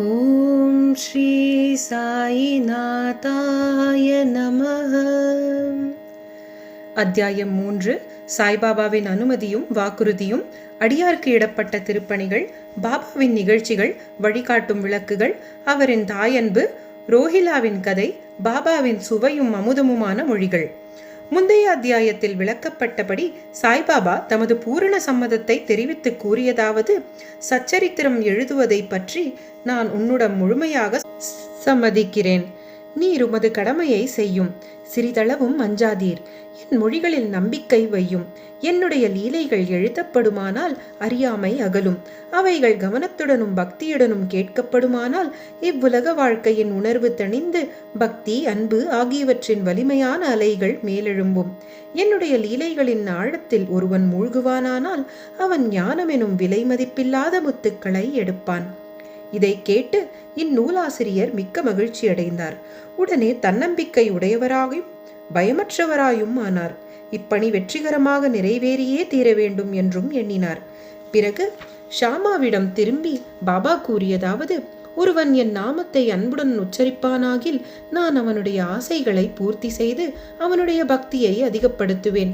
ஓம் ஸ்ரீ சாயிநாதாய நமஹ. அத்தியாயம் 3. சாய்பாபாவின் அனுமதியும் வாக்குறுதியும், அடியார்க்கு இடப்பட்ட திருப்பணிகள், பாபாவின் நிகழ்ச்சிகள், வழிகாட்டும் விளக்குகள், அவரின் தாயன்பு, ரோஹிலாவின் கதை, பாபாவின் சுவையும் அமுதமுமான மொழிகள். முந்தைய அத்தியாயத்தில் விளக்கப்பட்டபடி சாய்பாபா தமது பூரண சம்மதத்தை தெரிவித்து கூறியதாவது: சச்சரித்திரம் எழுதுவதை பற்றி நான் உன்னுடன் முழுமையாக சம்மதிக்கிறேன். நீர் உமது கடமையை செய்யும். சிறிதளவும் அஞ்சாதீர். என் மொழிகளில் நம்பிக்கை வையும். என்னுடைய லீலைகள் எழுதப்படுமானால் அறியாமை அகலும். அவைகள் கவனத்துடனும் பக்தியுடனும் கேட்கப்படுமானால் இவ்வுலக வாழ்க்கையின் உணர்வு தணிந்து பக்தி, அன்பு ஆகியவற்றின் வலிமையான அலைகள் மேலெழும்பும். என்னுடைய லீலைகளின் ஆழத்தில் ஒருவன் மூழ்குவானானால் அவன் ஞானமெனும் விலை மதிப்பில்லாத முத்துக்களை எடுப்பான். இதை கேட்டு இந்நூலாசிரியர் மிக்க மகிழ்ச்சி அடைந்தார். உடனே தன்னம்பிக்கை உடையவராயும் பயமற்றவராயும் ஆனார். இப்பணி வெற்றிகரமாக நிறைவேறியே தீர வேண்டும் என்றும் எண்ணினார். பிறகு ஷாமாவிடம் திரும்பி பாபா கூறியதாவது: ஒருவன் என் நாமத்தை அன்புடன் உச்சரிப்பானாகில் நான் அவனுடைய ஆசைகளை பூர்த்தி செய்து அவனுடைய பக்தியை அதிகப்படுத்துவேன்.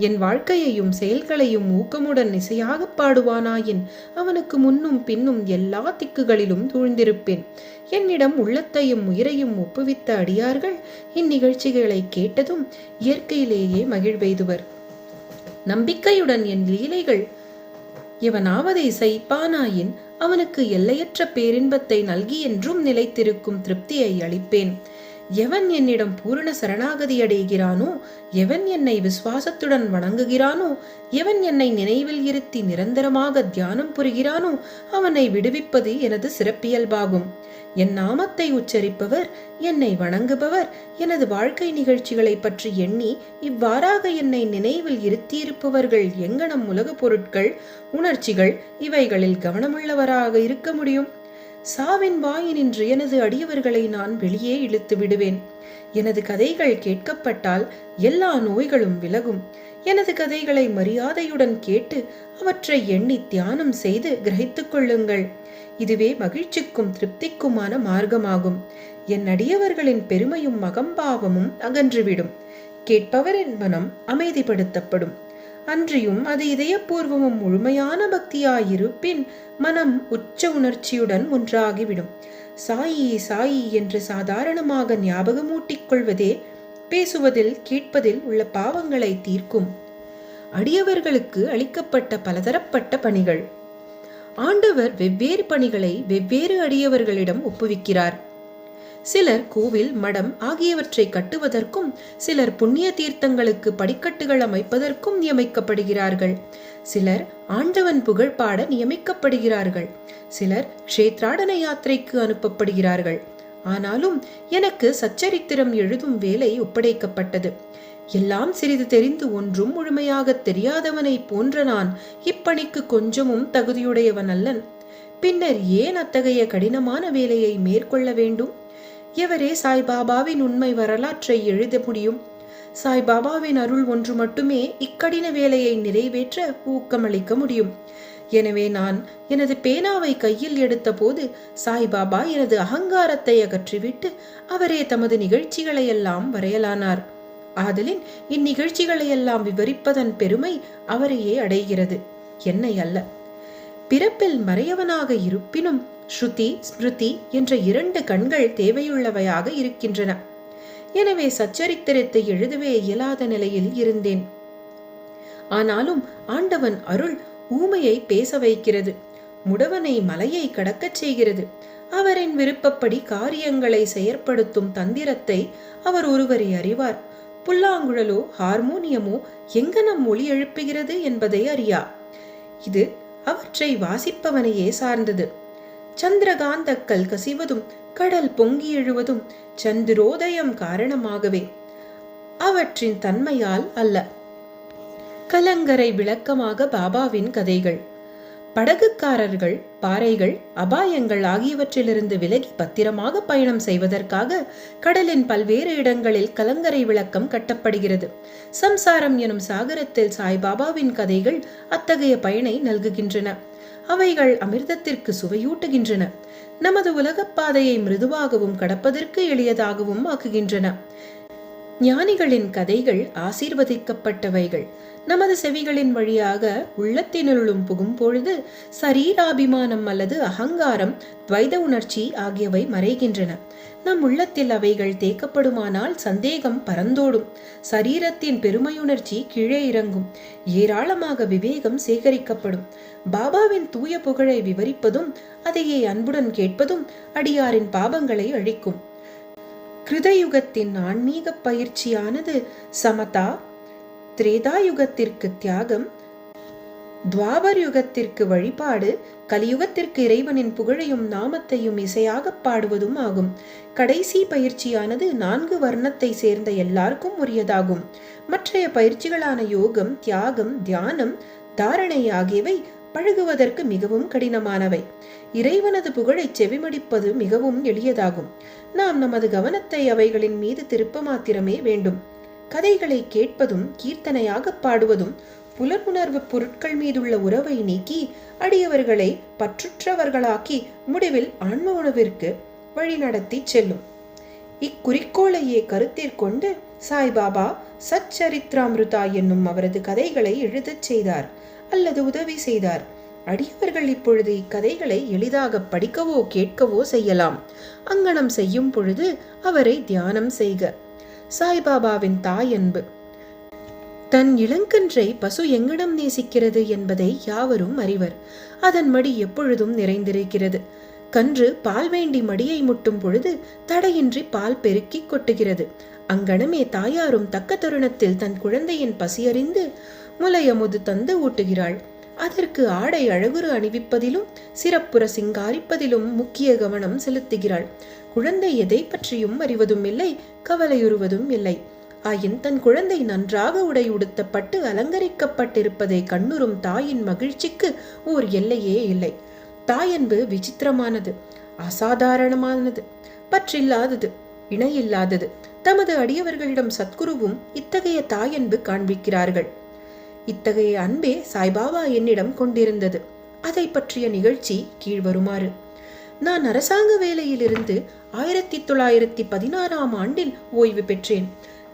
என் வாழ்க்கையையும் செயல்களையும் ஊக்கமுடன் இசையாக பாடுவானாயின் அவனுக்கு முன்னும் பின்னும் எல்லா திக்குகளிலும் சூழ்ந்திருப்பேன். என்னிடம் உள்ளத்தையும் உயிரையும் ஒப்புவித்த அடியார்கள் இந்நிகழ்ச்சிகளை கேட்டதும் இயற்கையிலேயே மகிழ்வெய்துவர். நம்பிக்கையுடன் என் லீலைகள் எவனாவது இசைப்பானாயின் அவனுக்கு எல்லையற்ற பேரின்பத்தை நல்கி என்றும் நிலைத்திருக்கும் திருப்தியை அளிப்பேன். எவன் என்னிடம் பூரண சரணாகதி அடைகிறானோ, எவன் என்னை விசுவாசத்துடன் வணங்குகிறானோ, எவன் என்னை நினைவில் இருத்தி நிரந்தரமாக தியானம் புரிகிறானோ அவனை விடுவிப்பது எனது சிறப்பியல்பாகும். என் நாமத்தை உச்சரிப்பவர், என்னை வணங்குபவர், எனது வாழ்க்கை நிகழ்ச்சிகளை பற்றி எண்ணி இவ்வாறாக என்னை நினைவில் இருத்தியிருப்பவர்கள் எங்கனம் உலக பொருட்கள், உணர்ச்சிகள் இவைகளில் கவனமுள்ளவராக இருக்க முடியும்? சாவின் வாயினின்று எனது அடியவர்களை நான் வெளியே இழுத்து விடுவேன். எனது கதைகள் கேட்கப்பட்டால் எல்லா நோய்களும் விலகும். எனது கதைகளை மரியாதையுடன் கேட்டு அவற்றை எண்ணி தியானம் செய்து கிரகித்துக் கொள்ளுங்கள். இதுவே மகிழ்ச்சிக்கும் திருப்திக்குமான மார்க்கமாகும். என் அடியவர்களின் பெருமையும் அகம்பாவமும் அகன்றுவிடும். கேட்பவரின் மனம் அமைதிப்படுத்தப்படும். அன்றியும் அது இதயபூர்வமும் முழுமையான பக்தியாயிருப்பின் மனம் உச்ச உணர்ச்சியுடன் ஒன்றாகிவிடும். சாயி சாயி என்று சாதாரணமாக ஞாபகமூட்டிக் கொள்வதே பேசுவதில் கேட்பதில் உள்ள பாவங்களை தீர்க்கும். அடியவர்களுக்கு அளிக்கப்பட்ட பலதரப்பட்ட பணிகள். ஆண்டவர் வெவ்வேறு பணிகளை வெவ்வேறு அடியவர்களிடம் ஒப்புவிக்கிறார். சிலர் கோவில், மடம் ஆகியவற்றை கட்டுவதற்கும், சிலர் புண்ணிய தீர்த்தங்களுக்கு படிக்கட்டுகள் அமைப்பதற்கும் நியமிக்கப்படுகிறார்கள். சிலர் ஆண்டவன் புகழ் பாட நியமிக்கப்படுகிறார்கள். சிலர் க்ஷேத்ராடன யாத்திரைக்கு அனுப்பப்படுகிறார்கள். ஆனாலும் எனக்கு சச்சரித்திரம் எழுதும் வேலை ஒப்படைக்கப்பட்டது. எல்லாம் சிறிது தெரிந்து ஒன்றும் முழுமையாக தெரியாதவனை போன்ற நான் இப்பணிக்கு கொஞ்சமும் தகுதியுடையவன் அல்லன். பின்னர் ஏன் அத்தகைய கடினமான வேலையை மேற்கொள்ள வேண்டும்? எவரே சாய்பாபாவின் உண்மை வரலாற்றை எழுத முடியும்? சாய்பாபாவின் அருள் ஒன்று மட்டுமே இக்கடின வேலையை நிறைவேற்ற ஊக்கமளிக்க முடியும். எனவே நான் எனது பேனாவை கையில் எடுத்த போது சாய்பாபா எனது அகங்காரத்தை அகற்றிவிட்டு அவரே தமது நிகழ்ச்சிகளையெல்லாம் வரையலானார். ஆதலின் இந்நிகழ்ச்சிகளையெல்லாம் விவரிப்பதன் பெருமை அவரையே அடைகிறது, என்னை அல்ல. பிறப்பில் மறையவனாக இருப்பினும் ஸ்ருதி, ஸ்மிருதி என்ற 2 கண்கள் தேவையுள்ளவையாக இருக்கின்றன. எனவே சச்சரித்திரத்தை எழுதவே இயலாத நிலையில் இருந்தேன். ஆனாலும் ஆண்டவன் அருள் ஊமையை பேச வைக்கிறது, முடவனை மலையை கடக்கச் செய்கிறது. அவரின் விருப்பப்படி காரியங்களை செயற்படுத்தும் தந்திரத்தை அவர் ஒருவரே அறிவார். புல்லாங்குழலோ ஹார்மோனியமோ எங்கனம் ஒலி எழுப்புகிறது என்பதை அறியா. இது அவற்றை வாசிப்பவனையே சார்ந்தது. சந்திரகாந்தக்கல் கசிவதும் கடல் பொங்கி எழுவதும் சந்திரோதயம் காரணமாகவே, அவற்றின் தன்மையால் அல்ல. கலங்கரை விளக்கமாக பாபாவின் கதைகள். படகுக்காரர்கள் பாறைகள், அபாயங்கள் ஆகியவற்றிலிருந்து விலகி பத்திரமாக பயணம் செய்வதற்காக கடலின் பல்வேறு இடங்களில் கலங்கரை விளக்கம் கட்டப்படுகிறது. சம்சாரம் எனும் சாகரத்தில் சாய்பாபாவின் கதைகள் அத்தகைய பயனை நல்குகின்றன. அவைகள் அமிர்தத்திற்கு சுவையூட்டுகின்றன. நமது உலகப் பாதையை மிருதுவாகவும் கடப்பதற்கு எளியதாகவும் ஆக்குகின்றன. ஞானிகளின் கதைகள் ஆசீர்வதிக்கப்பட்டவைகள். நமது செவிகளின் வழியாக உள்ளத்தினுள்ளும் புகும் பொழுது சரீராபிமானம் அல்லது அகங்காரம், துவைத உணர்ச்சி ஆகியவை மறைகின்றன. நம் உள்ளத்தில் அவைகள் தேக்கப்படுமானால் சந்தேகம் பறந்தோடும், சரீரத்தின் பெருமையுணர்ச்சி கீழே இறங்கும், ஏராளமாக விவேகம் சேகரிக்கப்படும். பாபாவின் தூய புகழை விவரிப்பதும் அதையே அன்புடன் கேட்பதும் அடியாரின் பாவங்களை அழிக்கும். கிருதயுகத்தின் ஆன்மீக பயிற்சியானது சமதா, திரேதாயுகத்திற்கு தியாகம், துவாபர் யுகத்திற்கு வழிபாடு, கலியுகத்திற்கு இறைவனின் புகழையும் நாமத்தையும் இசையாக பாடுவதும் ஆகும். கடைசி பயிற்சியானது 4 வர்ணத்தை சேர்ந்த எல்லாருக்கும் உரியதாகும். மற்றைய பயிற்சிகளான யோகம், தியாகம், தியானம், தாரணை ஆகியவை பழகுவதற்கு மிகவும் கடினமானவை. இறைவனது புகழை செவிமடிப்பது மிகவும் எளியதாகும். நாம் நமது கவனத்தை அவைகளின் மீது திருப்ப மாத்திரமே வேண்டும். கதைகளை கேட்பதும் கீர்த்தனையாக பாடுவதும் புலனுணர்வு பொருட்கள் மீதுள்ள உறவை நீக்கி அடியவர்களை பற்றுற்றவர்களாக்கி முடிவில் ஆன்ம உணவிற்கு வழிநடத்தி செல்லும். இக்குறிக்கோளையே கருத்திற்கொண்டு சாய்பாபா சச்சரித்ராமிருதா என்னும் அவரது கதைகளை எழுதச் செய்தார் அல்லது உதவி செய்தார். அடியவர்கள் இப்பொழுது இக்கதைகளை எளிதாக படிக்கவோ கேட்கவோ செய்யலாம். அங்கனம் செய்யும் பொழுது அவரை தியானம் செய்க. சாய்பாபாவின் தாயன்பு. தன் இளங்கன்றை பசு எங்கனம் நேசிக்கிறது என்பதை யாவரும் அறிவர். அதன் மடி எப்பொழுதும் நிறைந்திருக்கிறது. கன்று பால் வேண்டி மடியை முட்டும் பொழுது தடையின்றி பால் பெருக்கி கொட்டுகிறது. அங்கனமே தாயாரும் தக்க தருணத்தில் தன் குழந்தையின் பசியறிந்து முலையமுது தந்து ஊட்டுகிறாள். அதற்கு ஆடை அழகுறு அணிவிப்பதிலும் சிறப்புற சிங்காரிப்பதிலும் முக்கிய கவனம் செலுத்துகிறாள். குழந்தை எதை பற்றியும் அறிவதும் இல்லை, கவலையுறுவதும் இல்லை. ஆயின் தன் குழந்தை நன்றாக உடை உடுத்தப்பட்டு அலங்கரிக்கப்பட்டிருப்பதை கண்ணுறும் தாயின் மகிழ்ச்சிக்கு ஓர் எல்லையே இல்லை. தாயன்பு விசித்திரமானது, அசாதாரணமானது, பற்றில்லாதது, இணையில்லாதது. தமது அடியவர்களிடம் சத்குருவும் இத்தகைய தாயன்பு காண்பிக்கிறார்கள். இத்தகைய அன்பே சாய்பாபா என்னிடம் கொண்டிருந்தது. அதை பற்றிய நிகழ்ச்சி கீழ்வருமாறு. நான் அரசாங்க வேலையிலிருந்து 1916ஆம் ஆண்டில் ஓய்வு பெற்றேன்.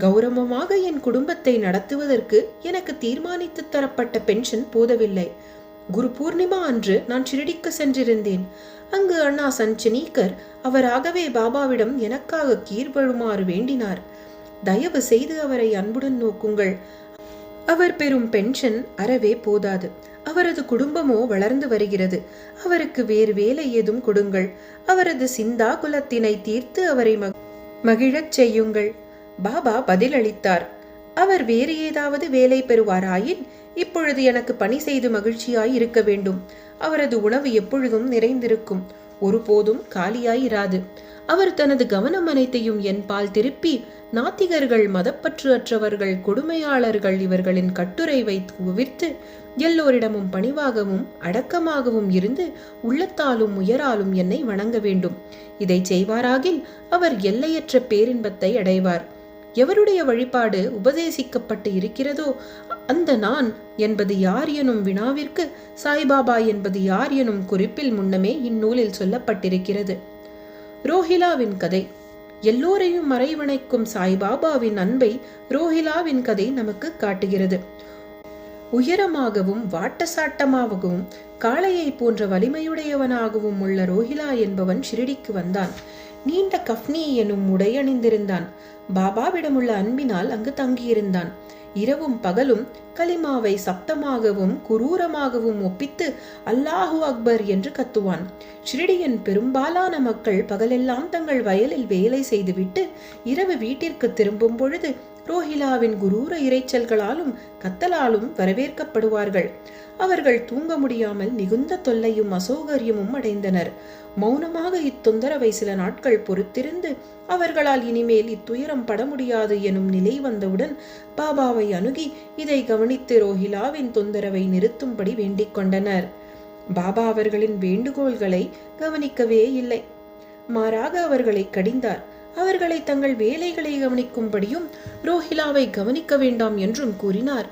கௌரவமாக என் குடும்பத்தை நடத்துவதற்கு எனக்கு தீர்மானித்து தரப்பட்ட பென்ஷன் போதவில்லை. குரு பூர்ணிமா அன்று நான் ஷிரடிக்கு சென்றிருந்தேன். அங்கு அண்ணா சஞ்சனீகர் அவராகவே பாபாவிடம் எனக்காக கீழ்வழுமாறு வேண்டினார். தயவு செய்து அவரை அன்புடன் நோக்குங்கள். அவர் பெறும் பென்ஷன் அறவே போதாது. அவரது குடும்பமோ வளர்ந்து வருகிறது. அவருக்கு வேறு வேலை ஏதும் கொடுங்கள். அவரது சிந்தா குலத்தினை தீர்த்து அவரை மகிழச் செய்யுங்கள். பாபா பதிலளித்தார். அவர் வேறு ஏதாவது வேலை பெறுவாராயின் இப்பொழுது எனக்கு பணி செய்து மகிழ்ச்சியாய் இருக்க வேண்டும். அவரது உணவு எப்பொழுதும் நிறைந்திருக்கும், ஒருபோதும் காலியாயிராது. அவர் தனது கவனம் அனைத்தையும் என் பால் திருப்பி நாத்திகர்கள், மதப்பற்று அற்றவர்கள், கொடுமையாளர்கள் இவர்களின் கட்டுரை வைத்து உவிர்த்து எல்லோரிடமும் பணிவாகவும் அடக்கமாகவும் இருந்து உள்ளத்தாலும் உயராலும் என்னை வணங்க வேண்டும். இதை செய்வாராகில் அவர் எல்லையற்ற பேரின்பத்தை அடைவார். எவருடைய வழிபாடு உபதேசிக்கப்பட்டு இருக்கிறதோ அந்த நான் என்பது யார் எனும் வினாவிற்கு சாய்பாபா என்பது யார் எனும் குறிப்பில் முன்னமே இந்நூலில் சொல்லப்பட்டிருக்கிறது. ரோஹிலாவின் கதை. எல்லோரையும் மறைவணைக்கும் சாய்பாபாவின் அன்பை ரோஹிலாவின் கதை நமக்கு காட்டுகிறது. உயரமாகவும் வாட்டசாட்டமாகவும் காளையை போன்ற வலிமையுடையவனாகவும் உள்ள ரோஹிலா என்பவன் ஷிரடிக்கு வந்தான். நீண்ட கஃப்னி எனும் உடையணிந்திருந்தான். பாபாவிடமுள்ள அன்பினால் அங்கு தங்கியிருந்தான். இரவும் பகலும் கலிமாவை சப்தமாகவும் குரூரமாகவும் ஒப்பித்து அல்லாஹு அக்பர் என்று கத்துவான். ஷிரடியின் பெரும்பாலான மக்கள் பகலெல்லாம் தங்கள் வயலில் வேலை செய்துவிட்டு இரவு வீட்டிற்கு திரும்பும் பொழுது ரோஹிலாவின் குரூர இறைச்சல்களாலும் கத்தலாலும் வரவேற்கப்படுவார்கள். அவர்கள் தூங்க முடியாமல் மிகுந்த தொல்லையும் அசௌகரியமும் அடைந்தனர். மௌனமாக இத்தொந்தரவை சில நாட்கள் பொறுத்திருந்து அவர்களால் இனிமேல் இத்துயரம் பட முடியாது எனும் நிலை வந்தவுடன் பாபாவை அணுகி இதை கவனித்து ரோஹிலாவின் தொந்தரவை நிறுத்தும்படி வேண்டிக் கொண்டனர். பாபா அவர்களின் வேண்டுகோள்களை கவனிக்கவே இல்லை. மாறாக அவர்களை கடிந்தார். அவர்களை தங்கள் வேலைகளை கவனிக்கும்படியும் ரோஹிலாவை கவனிக்க வேண்டாம் என்றும் கூறினார்.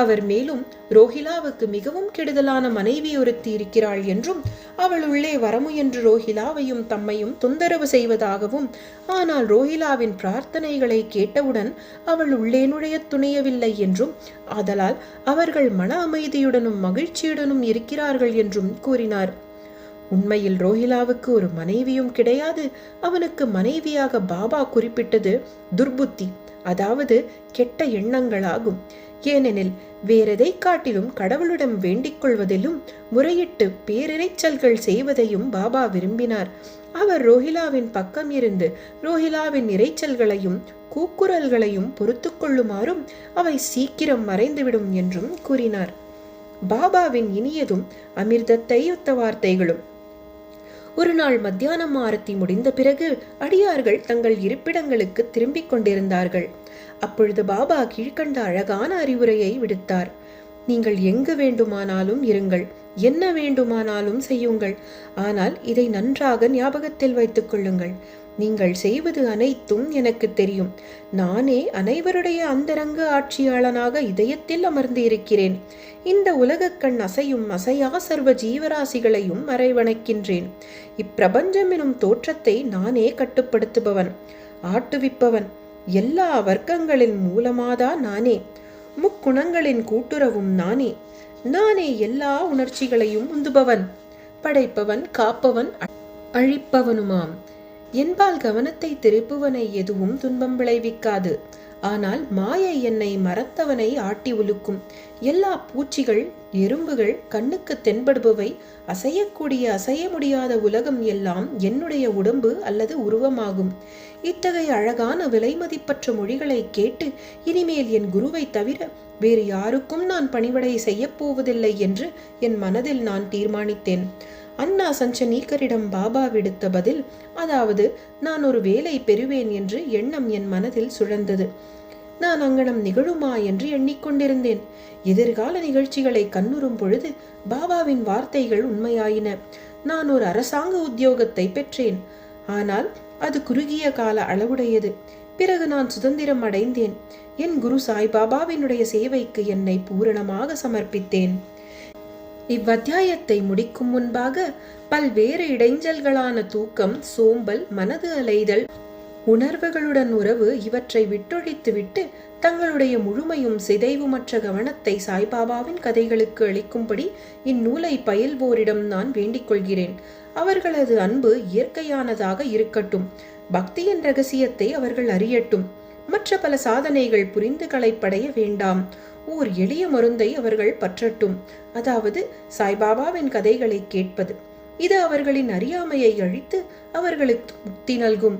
அவர் மேலும் ரோஹிலாவுக்கு மிகவும் கெடுதலான மனைவி ஒருத்தி இருக்கிறாள் என்றும், அவள் உள்ளே வரமுயன்று ரோஹிலாவையும் தம்மையும் தொந்தரவு செய்வதாகவும், ஆனால் ரோஹிலாவின் பிரார்த்தனைகளை கேட்டவுடன் அவள் உள்ளே நுழைய துணியவில்லை என்றும், ஆதலால் அவர்கள் மன அமைதியுடனும் மகிழ்ச்சியுடனும் இருக்கிறார்கள் என்றும் கூறினார். உண்மையில் ரோஹிலாவுக்கு ஒரு மனைவியும் கிடையாது. அவனுக்கு மனைவியாக பாபா குறிப்பிட்டது துர்புத்தி, அதாவது கெட்ட எண்ணங்களாகும். ஏனெனில் வேறெதை காட்டிலும் கடவுளிடம் வேண்டிக் கொள்வதிலும் முறையிட்டு பேரிரைச்சல்கள் செய்வதையும் பாபா விரும்பினார். அவர் ரோஹிலாவின் பக்கம் இருந்து ரோஹிலாவின் இரைச்சல்களையும் கூக்குரல்களையும் பொறுத்து கொள்ளுமாறும் அவை சீக்கிரம் மறைந்துவிடும் என்றும் கூறினார். பாபாவின் இனியதும் அமிர்தத்தை ஒத்த வார்த்தைகளும். ஒரு நாள் மத்தியானம் ஆரத்தி முடிந்த பிறகு அடியார்கள் தங்கள் இருப்பிடங்களுக்கு திரும்பிக் கொண்டிருந்தார்கள். அப்பொழுது பாபா கீழ்கண்ட அழகான அறிவுரையை விடுத்தார். நீங்கள் எங்கு வேண்டுமானாலும் இருங்கள், என்ன வேண்டுமானாலும் செய்யுங்கள். ஆனால் இதை நன்றாக ஞாபகத்தில் வைத்துக் கொள்ளுங்கள். நீங்கள் செய்வது அனைத்தும் எனக்கு தெரியும். நானே அனைவருடைய அந்தரங்க ஆட்சியாளனாக இதயத்தில் அமர்ந்து இருக்கிறேன். இந்த உலகக்கண் அசையும் அசையா சர்வ ஜீவராசிகளையும் மறைவணக்கின்றேன். இப்பிரபஞ்சம் எனும் தோற்றத்தை நானே கட்டுப்படுத்துபவன், ஆட்டுவிப்பவன். எல்லா வர்க்கங்களின் மூலமாதான் நானே. முக்குணங்களின் கூட்டுறவும் நானே. நானே எல்லா உணர்ச்சிகளையும் உந்துபவன், படைப்பவன், காப்பவன், அழிப்பவனுமாம். என்பால் கவனத்தை திருப்புவனை எதுவும் துன்பம் விளைவிக்காது. ஆனால் மாயை என்னை மறத்தவனை ஆட்டி உலுக்கும். எல்லா பூச்சிகள், எறும்புகள், கண்ணுக்கு தென்படுபவை, அசையக்கூடிய அசைய முடியாத உலகம் எல்லாம் என்னுடைய உடம்பு அல்லது உருவமாகும். இத்தகைய அழகான விலைமதிப்பற்ற மொழிகளை கேட்டு இனிமேல் என் குருவை தவிர வேறு யாருக்கும் நான் பணிவிடை செய்யப்போவதில்லை என்று என் மனதில் நான் தீர்மானித்தேன். அண்ணா சஞ்சனீகரிடம் பாபா விடுத்த பதில், அதாவது நான் ஒரு வேலை பெறுவேன் என்று எண்ணம் என் மனதில் சுழந்தது. நான் அங்கனம் நிகழுமா என்று எண்ணிக்கொண்டிருந்தேன். எதிர்கால நிகழ்ச்சிகளை கண்ணுறும் பொழுது பாபாவின் வார்த்தைகள் உண்மையாயின. நான் ஒரு அரசாங்க உத்தியோகத்தை பெற்றேன். ஆனால் அது குறுகிய கால அளவுடையது. பிறகு நான் சுதந்திரம் அடைந்தேன். என் குரு சாய்பாபாவினுடைய சேவைக்கு என்னை பூரணமாக சமர்ப்பித்தேன். இவ்வத்தியாயத்தை முடிக்கும் முன்பாக பல்வேறு இடைஞ்சல்களான தூக்கம், சோம்பல், மனது அலைதல், உணர்வுகளுடன் உறவு இவற்றை விட்டொழித்துவிட்டு தங்களுடைய முழுமையும் சிதைவுமற்ற கவனத்தை சாய்பாபாவின் கதைகளுக்கு அளிக்கும்படி இந்நூலை பயில்வோரிடம் நான் வேண்டிக் கொள்கிறேன். அவர்களது அன்பு இயற்கையானதாக இருக்கட்டும். பக்தியின் ரகசியத்தை அவர்கள் அறியட்டும். மற்ற பல சாதனைகள் புரிந்து களைப்படைய வேண்டாம். ஓர் எளிய மருந்தை அவர்கள் பற்றட்டும், அதாவது சாய்பாபாவின் கதைகளை கேட்பது. இது அவர்களின் அறியாமையை அழித்து அவர்களுக்கு முக்தி நல்கும்.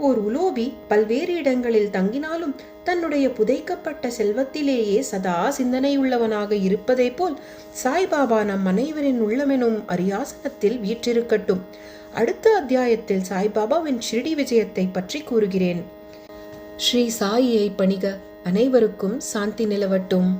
ஓர் உலோபி பல்வேறு இடங்களில் தங்கினாலும் தன்னுடைய புதைக்கப்பட்ட செல்வத்திலேயே சதா சிந்தனையுள்ளவனாக இருப்பதை போல் சாய்பாபா நம் அனைவரின் உள்ளமெனும் அரியாசனத்தில் வீற்றிருக்கட்டும். அடுத்த அத்தியாயத்தில் சாய்பாபாவின் ஷிரடி விஜயத்தை பற்றி கூறுகிறேன். ஸ்ரீ சாயியை பணிக. அனைவருக்கும் சாந்தி நிலவட்டும்.